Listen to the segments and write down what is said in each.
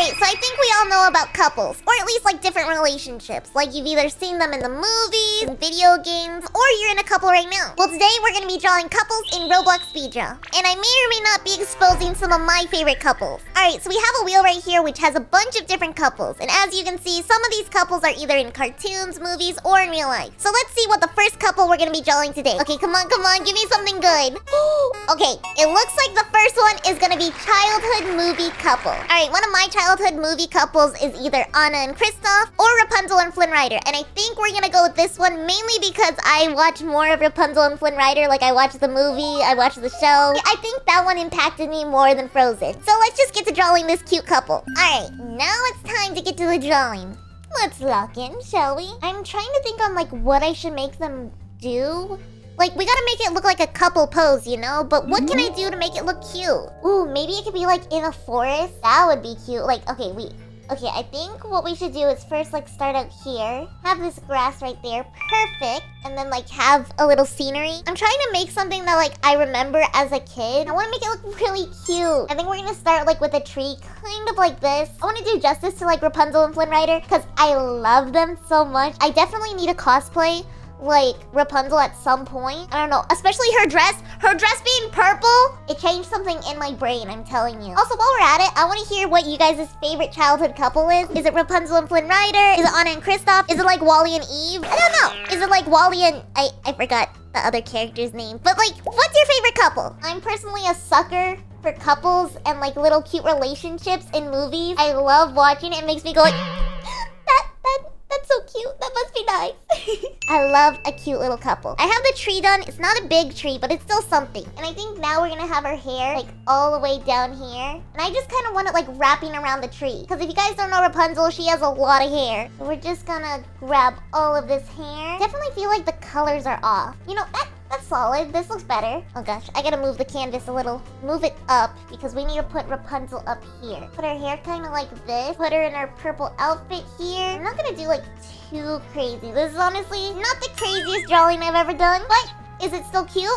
Alright, so I think we all know about couples, or at least like different relationships. Like you've either seen them in the movies, in video games, or you're in a couple right now. Well, today we're gonna be drawing couples in Roblox speed draw. And I may or may not be exposing some of my favorite couples. Alright, so we have a wheel right here which has a bunch of different couples. And as you can see, some of these couples are either in cartoons, movies, or in real life. So let's see what the first couple we're gonna be drawing today. Okay, come on, give me something good. Okay, it looks like the first one is gonna be childhood movie couple. Alright, one of my childhood movie couples is either Anna and Kristoff or Rapunzel and Flynn Rider. And I think we're gonna go with this one mainly because I watch more of Rapunzel and Flynn Rider. Like I watched the movie, I watched the show. I think that one impacted me more than Frozen. So let's just get to drawing this cute couple. Alright, now it's time to get to the drawing. Let's lock in, shall we? I'm trying to think on like what I should make them do. Like, we gotta make it look like a couple pose, you know? But what can I do to make it look cute? Ooh, maybe it could be like in a forest. That would be cute. Like, okay, I think what we should do is first like start out here. Have this grass right there. Perfect. And then like have a little scenery. I'm trying to make something that like I remember as a kid. I want to make it look really cute. I think we're gonna start like with a tree, kind of like this. I want to do justice to like Rapunzel and Flynn Rider because I love them so much. I definitely need a cosplay like Rapunzel at some point. I don't know, especially her dress being purple. It changed something in my brain, I'm telling you. Also, while we're at it, I want to hear what you guys' favorite childhood couple is. Is it Rapunzel and Flynn Rider? Is it Anna and Kristoff? Is it like Wally and Eve? I don't know. Is it like Wally and I forgot the other character's name. But like, what's your favorite couple? I'm personally a sucker for couples and like little cute relationships in movies. I love watching it. It makes me go like, that's so cute. That must be nice. I love a cute little couple. I have the tree done. It's not a big tree, but it's still something. And I think now we're gonna have her hair like all the way down here. And I just kind of want it like wrapping around the tree. Because if you guys don't know Rapunzel, she has a lot of hair. So we're just gonna grab all of this hair. Definitely feel like the colors are off. You know, that's solid. This looks better. Oh gosh, I gotta move the canvas a little. Move it up because we need to put Rapunzel up here. Put her hair kind of like this. Put her in her purple outfit here. I'm not gonna do like too crazy. This is honestly not the craziest drawing I've ever done. But is it still cute?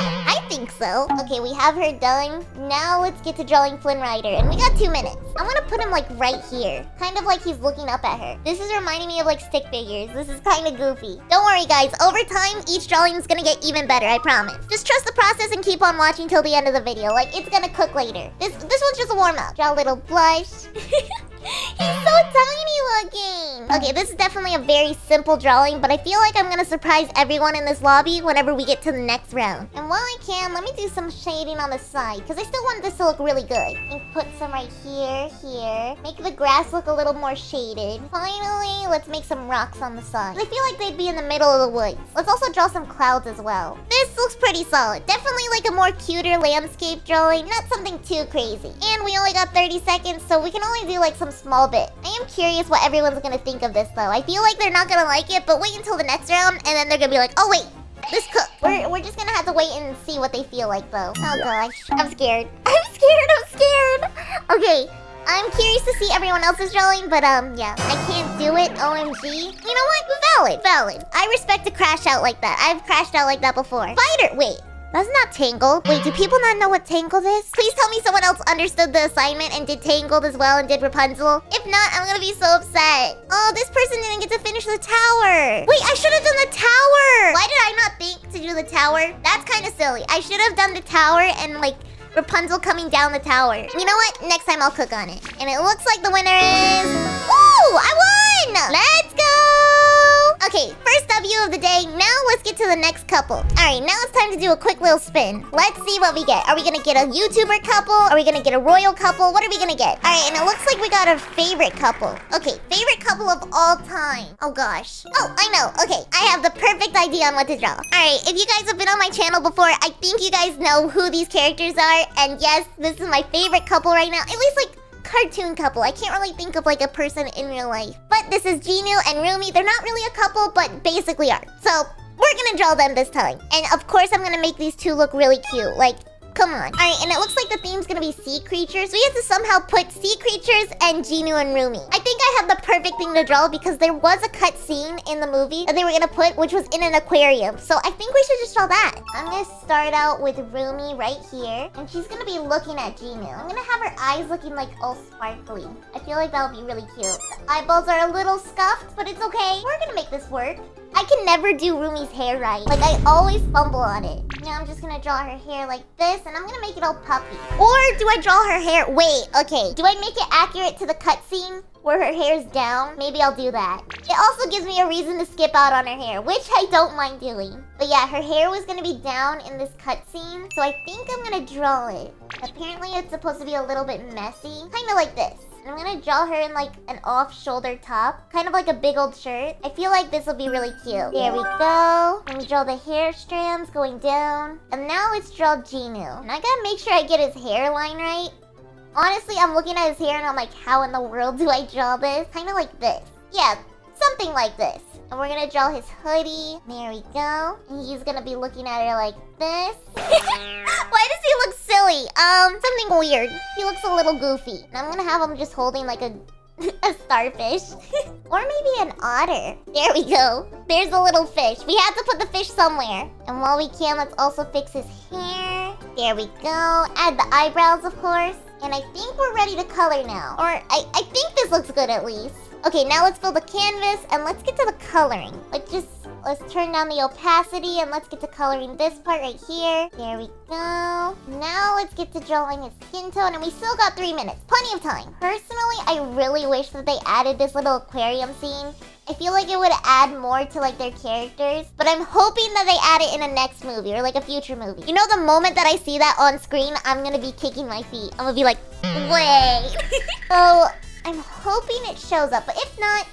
I think so. Okay, we have her done. Now let's get to drawing Flynn Rider. And we got 2 minutes. I'm gonna put him like right here. Kind of like he's looking up at her. This is reminding me of like stick figures. This is kind of goofy. Don't worry guys, over time, each drawing is gonna get even better, I promise. Just trust the process and keep on watching till the end of the video. Like, it's gonna cook later. This one's just a warm-up. Draw a little blush. He's so tiny looking. Okay, this is definitely a very simple drawing, but I feel like I'm gonna surprise everyone in this lobby whenever we get to the next round. And while I can, let me do some shading on the side, because I still want this to look really good. And put some right here. Make the grass look a little more shaded. Finally, let's make some rocks on the side. I feel like they'd be in the middle of the woods. Let's also draw some clouds as well. This looks pretty solid. Definitely like a more cuter landscape drawing, not something too crazy. And we only got 30 seconds, so we can only do like some small bit. I am curious what everyone's gonna think of this though. I feel like they're not gonna like it, but wait until the next round and then they're gonna be like, oh wait, this cooked. We're just gonna have to wait and see what they feel like though. Oh gosh, I'm scared. I'm scared. Okay, I'm curious to see everyone else's drawing, but yeah, I can't do it, OMG. You know what? Valid. I respect to crash out like that. I've crashed out like that before. Spider, wait. That's not Tangled. Wait, do people not know what Tangled is? Please tell me someone else understood the assignment and did Tangled as well and did Rapunzel. If not, I'm gonna be so upset. Oh, this person didn't get to finish the tower. Wait, I should have done the tower. Why did I not think to do the tower? That's kind of silly. I should have done the tower and like Rapunzel coming down the tower. You know what? Next time I'll cook on it. And it looks like the winner is... Woo! I won! Let's go! Okay, first W of the day. Now let's get to the next couple. Alright, now it's time to do a quick little spin. Let's see what we get. Are we gonna get a YouTuber couple? Are we gonna get a royal couple? What are we gonna get? Alright, and it looks like we got our favorite couple. Okay, favorite couple of all time. Oh gosh. Oh, I know. Okay, I have the perfect idea on what to draw. Alright, if you guys have been on my channel before, I think you guys know who these characters are. And yes, this is my favorite couple right now. At least like cartoon couple. I can't really think of like a person in real life. But this is Genu and Rumi. They're not really a couple, but basically are. So we're gonna draw them this time. And of course, I'm gonna make these two look really cute. Like, come on. Alright, and it looks like the theme's gonna be sea creatures. We have to somehow put sea creatures and Genu and Rumi. I think I have the perfect thing to draw because there was a cut scene in the movie that they were gonna put, which was in an aquarium. So I think we should just draw that. I'm gonna start out with Rumi right here, and she's gonna be looking at Ginu. I'm gonna have her eyes looking like all sparkly. I feel like that'll be really cute. The eyeballs are a little scuffed, but it's okay. We're gonna make this work. I can never do Rumi's hair right. Like, I always fumble on it. Now I'm just gonna draw her hair like this, and I'm gonna make it all puffy. Or do I draw her hair? Wait, okay. Do I make it accurate to the cutscene where her hair's down? Maybe I'll do that. It also gives me a reason to skip out on her hair, which I don't mind doing. But yeah, her hair was gonna be down in this cutscene, so I think I'm gonna draw it. Apparently, it's supposed to be a little bit messy. Kind of like this. I'm gonna draw her in like an off-shoulder top, kind of like a big old shirt. I feel like this will be really cute. There we go. Let me draw the hair strands going down. And now let's draw Ginu. And I gotta make sure I get his hairline right. Honestly, I'm looking at his hair and I'm like, how in the world do I draw this? Kind of like this. Yeah, something like this. And we're gonna draw his hoodie. There we go. And he's gonna be looking at her like this. Why does he look silly? Something weird. He looks a little goofy. And I'm gonna have him just holding like a starfish. Or maybe an otter. There we go. There's a little fish. We have to put the fish somewhere. And while we can, let's also fix his hair. There we go. Add the eyebrows, of course. And I think we're ready to color now. Or I think this looks good at least. Okay, now let's fill the canvas and let's get to the coloring. Let's turn down the opacity and let's get to coloring this part right here. There we go. Now let's get to drawing his skin tone, and we still got 3 minutes. Plenty of time. Personally, I really wish that they added this little aquarium scene. I feel like it would add more to like their characters, but I'm hoping that they add it in a next movie or like a future movie. You know, the moment that I see that on screen, I'm gonna be kicking my feet. I'm gonna be like, wait. So I'm hoping it shows up, but if not,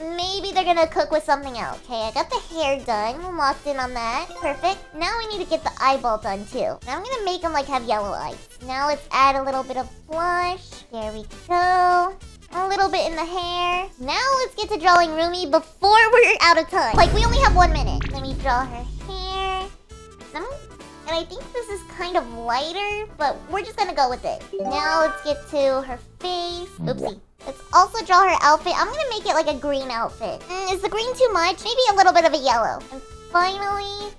maybe they're gonna cook with something else. Okay, I got the hair done. I'm locked in on that. Perfect. Now we need to get the eyeball done too. Now I'm gonna make them like have yellow eyes. Now let's add a little bit of blush. There we go. A little bit in the hair. Now let's get to drawing Rumi before we're out of time. Like, we only have 1 minute. Let me draw her hair. And I think this is kind of lighter, but we're just gonna go with it. Now let's get to her face. Oopsie. Let's also draw her outfit. I'm gonna make it like a green outfit. Is the green too much? Maybe a little bit of a yellow. And finally,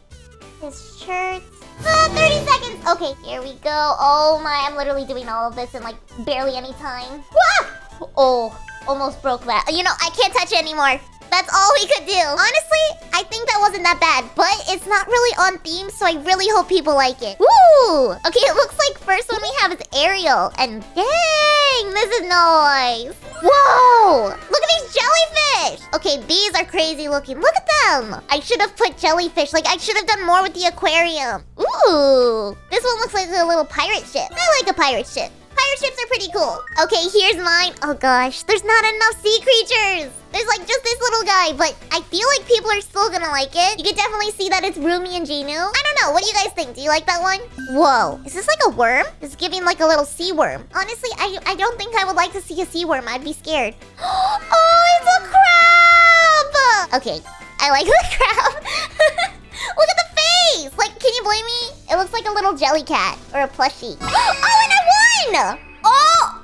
his shirt. 30 seconds. Okay, here we go. Oh my, I'm literally doing all of this in like barely any time. Wah! Oh, almost broke that. You know, I can't touch it anymore. That's all we could do. Honestly, I think that wasn't that bad, but it's not really on theme, so I really hope people like it. Woo! Okay, it looks like first one we have is Ariel, and dang, this is nice. Whoa! Look at these jellyfish! Okay, these are crazy looking. Look at them! I should have put jellyfish. Like, I should have done more with the aquarium. Ooh! This one looks like a little pirate ship. I like a pirate ship. Pirate ships are pretty cool. Okay, here's mine. Oh gosh, there's not enough sea creatures. There's like just this little guy, but I feel like people are still gonna like it. You can definitely see that it's Rumi and Ginu. I don't know, what do you guys think? Do you like that one? Whoa, is this like a worm? It's giving like a little sea worm. Honestly, I don't think I would like to see a sea worm. I'd be scared. Oh, it's a crab! Okay, I like the crab. Look at the face! Like, can you blame me? It looks like a little jelly cat or a plushie. Oh, and I won! Oh!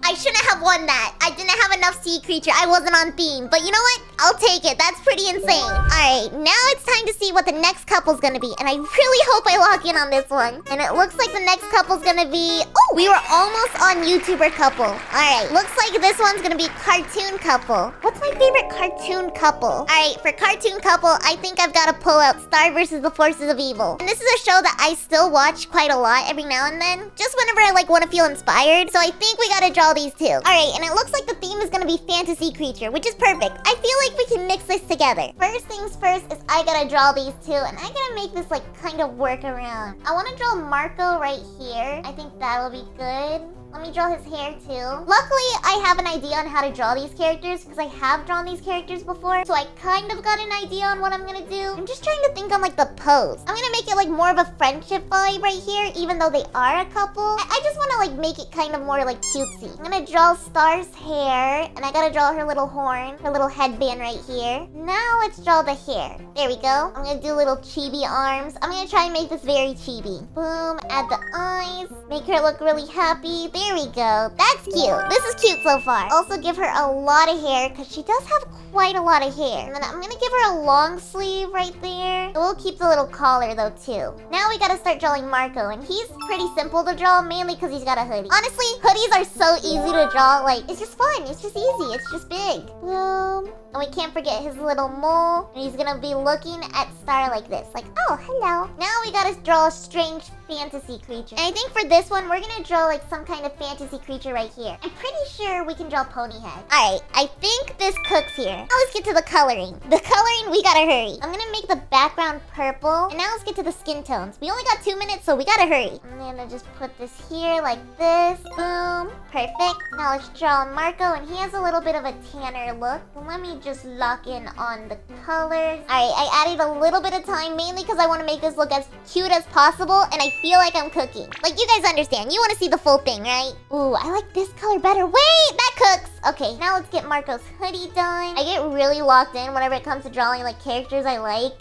I shouldn't have won that. I didn't have enough sea creature. I wasn't on theme. But you know what? I'll take it. That's pretty insane. Alright, now it's time to see what the next couple's gonna be. And I really hope I lock in on this one. And it looks like the next couple's gonna be... Oh, we were almost on YouTuber couple. Alright, looks like this one's gonna be cartoon couple. What's my favorite cartoon couple? Alright, for cartoon couple, I think I've got to pull out Star versus the Forces of Evil. And this is a show that I still watch quite a lot every now and then. Just whenever I like want to feel inspired. So I think we gotta draw these two. Alright, and it looks like the theme is gonna be fantasy creature, which is perfect. I feel like we can mix this together. First things first is I gotta draw these two, and I gotta make this like kind of work around. I want to draw Marco right here. I think that'll be good. Let me draw his hair too. Luckily, I have an idea on how to draw these characters because I have drawn these characters before. So I kind of got an idea on what I'm gonna do. I'm just trying to think on like the pose. I'm gonna make it like more of a friendship vibe right here, even though they are a couple. I just want to like make it kind of more like cutesy. I'm gonna draw Star's hair, and I gotta draw her little horn, her little headband right here. Now let's draw the hair. There we go. I'm gonna do little chibi arms. I'm gonna try and make this very chibi. Boom, add the eyes. Make her look really happy. There we go. That's cute. This is cute so far. Also give her a lot of hair because she does have quite a lot of hair. And then I'm gonna give her a long sleeve right there. We'll keep the little collar though too. Now we gotta start drawing Marco, and he's pretty simple to draw, mainly because he's got a hoodie. Honestly, hoodies are so easy to draw. Like, it's just fun. It's just easy. It's just big. Boom. And we can't forget his little mole. And he's gonna be looking at Star like this. Like, oh, hello. Now we gotta draw a strange fantasy creature. And I think for this one, we're gonna draw like some kind of fantasy creature right here. I'm pretty sure we can draw pony head. Alright, I think this cooks here. Now let's get to the coloring. The coloring, we gotta hurry. I'm gonna make the background purple. And now let's get to the skin tones. We only got 2 minutes, so we gotta hurry. I'm gonna just put this here like this. Boom. Perfect. Now let's draw Marco, and he has a little bit of a tanner look. So let me just lock in on the colors. Alright, I added a little bit of time, mainly because I want to make this look as cute as possible, and I feel like I'm cooking. Like, you guys understand. You want to see the full thing, right? Ooh, I like this color better. Wait, that cooks. Okay, now let's get Marco's hoodie done. I get really locked in whenever it comes to drawing, like, characters I like.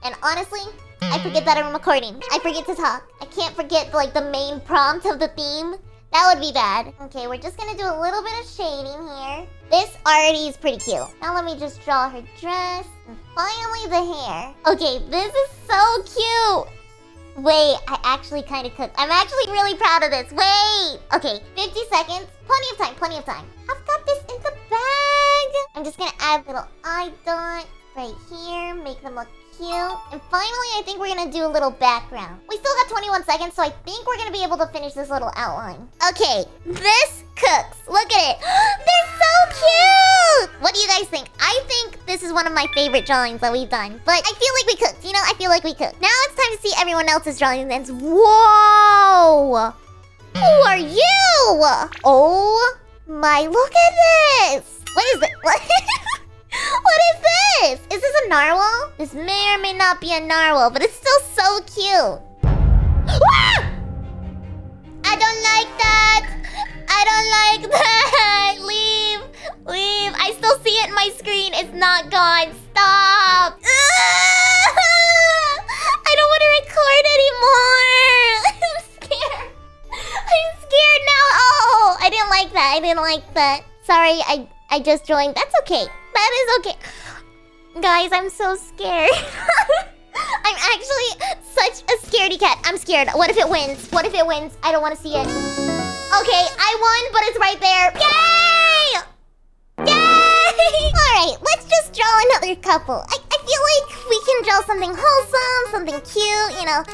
And honestly, I forget that I'm recording. I forget to talk. I can't forget, like, the main prompt of the theme. That would be bad. Okay, we're just gonna do a little bit of shading here. This already is pretty cute. Now let me just draw her dress. And finally the hair. Okay, this is so cute. Wait, I actually kind of cooked. I'm actually really proud of this. Wait. Okay, 50 seconds. Plenty of time, plenty of time. I've got this in the bag. I'm just gonna add a little eye dot right here. Make them look cute. And finally, I think we're gonna do a little background. We still got 21 seconds, so I think we're gonna be able to finish this little outline. Okay, this cooks. Look at it. They're so cute! What do you guys think? I think this is one of my favorite drawings that we've done. But I feel like we cooked. You know, I feel like we cooked. Now it's time to see everyone else's drawings. And whoa! Who are you? Oh my, look at this! What is it? What? What is this? Is this a narwhal? This may or may not be a narwhal, but it's still so cute. Ah! I don't like that. I don't like that. Leave. Leave. I still see it in my screen. It's not gone. Stop. Ah! I don't want to record anymore. I'm scared. I'm scared now. Oh, I didn't like that. I didn't like that. Sorry, I just joined. That's okay. That is okay. Guys, I'm so scared. I'm actually such a scaredy cat. I'm scared. What if it wins? What if it wins? I don't want to see it. Okay, I won, but it's right there. Yay! Yay! Alright, let's just draw another couple. I feel like we can draw something wholesome, something cute, you know.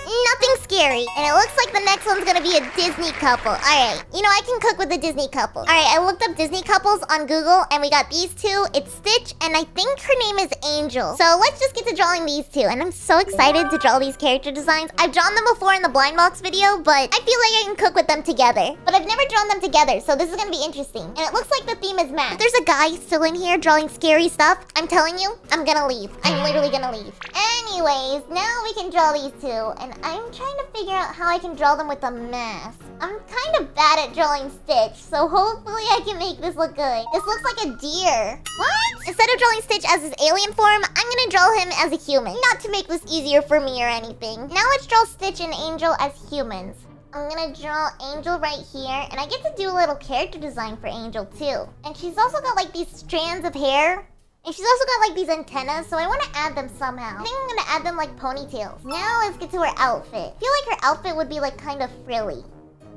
Nothing scary. And it looks like the next one's gonna be a Disney couple. Alright, you know, I can cook with a Disney couple. Alright, I looked up Disney couples on Google, and we got these two. It's Stitch, and I think her name is Angel. So let's just get to drawing these two. And I'm so excited to draw these character designs. I've drawn them before in the blind box video, but I feel like I can cook with them together. But I've never drawn them together, so this is gonna be interesting. And it looks like the theme is math. If there's a guy still in here drawing scary stuff, I'm telling you, I'm gonna leave. I'm literally gonna leave. Anyways, now we can draw these two, and I'm trying to figure out how I can draw them with a mask. I'm kind of bad at drawing Stitch, so hopefully I can make this look good. This looks like a deer. What? Instead of drawing Stitch as his alien form, I'm gonna draw him as a human. Not to make this easier for me or anything. Now let's draw Stitch and Angel as humans. I'm gonna draw Angel right here, and I get to do a little character design for Angel too. And she's also got like these strands of hair. And she's also got like these antennas, so I want to add them somehow. I think I'm gonna add them like ponytails. Now let's get to her outfit. I feel like her outfit would be like kind of frilly.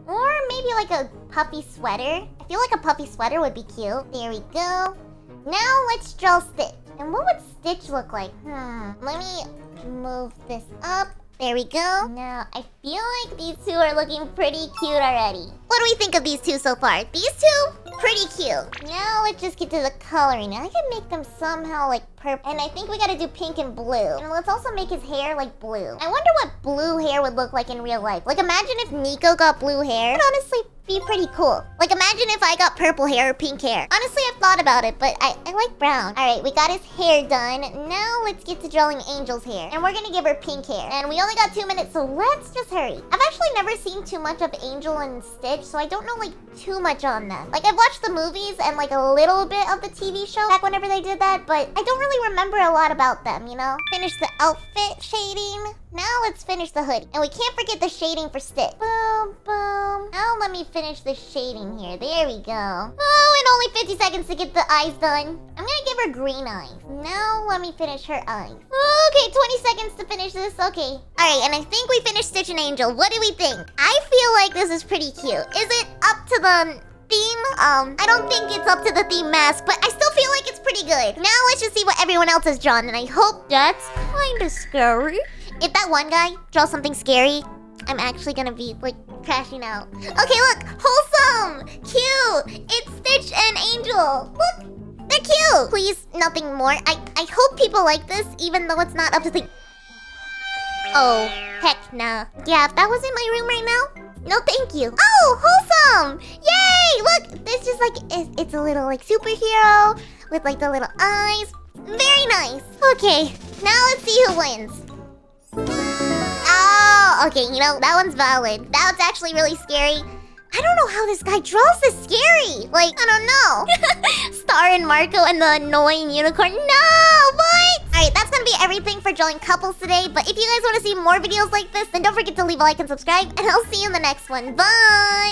Or maybe like a puffy sweater. I feel like a puffy sweater would be cute. There we go. Now let's draw Stitch. And what would Stitch look like? Let me move this up. There we go. Now, I feel like these two are looking pretty cute already. What do we think of these two so far? These two? Pretty cute. Now, let's just get to the coloring. Now, I can make them somehow like purple. And I think we gotta do pink and blue. And let's also make his hair like blue. I wonder what blue hair would look like in real life. Like, imagine if Nico got blue hair. It would honestly be pretty cool. Like, imagine if I got purple hair or pink hair. Honestly, I've thought about it, but I like brown. All right, we got his hair done. Now let's get to drawing Angel's hair. And we're gonna give her pink hair. And we only got 2 minutes, so let's just hurry. I've actually never seen too much of Angel and Stitch, so I don't know like too much on them. Like, I've watched the movies and like a little bit of the TV show back whenever they did that, but I don't really really remember a lot about them, you know? Finish the outfit shading. Now let's finish the hoodie. And we can't forget the shading for Stitch. Boom, boom. Now let me finish the shading here. There we go. Oh, and only 50 seconds to get the eyes done. I'm gonna give her green eyes. Now let me finish her eyes. Okay, 20 seconds to finish this. Okay. Alright, and I think we finished Stitch and Angel. What do we think? I feel like this is pretty cute. Is it up to the theme? I don't think it's up to the theme mask, but I still feel like it's pretty good. Now let's just see what everyone else has drawn, and I hope that's kind of scary. If that one guy draws something scary, I'm actually gonna be, like, crashing out. Okay, look! Wholesome! Cute! It's Stitch and Angel! Look! They're cute! Please, nothing more. I hope people like this, even though it's not up to the... Oh, heck nah. Yeah, if that was in my room right now, no thank you. Oh, wholesome! Yay! Look, this just like, it's a little like superhero with like the little eyes. Very nice. Okay, now let's see who wins. Oh, okay, you know, that one's valid. That's actually really scary. I don't know how this guy draws this scary. Like, I don't know. Star and Marco and the annoying unicorn. No, what? Alright, that's gonna be everything for drawing couples today. But if you guys want to see more videos like this, then don't forget to leave a like and subscribe. And I'll see you in the next one. Bye!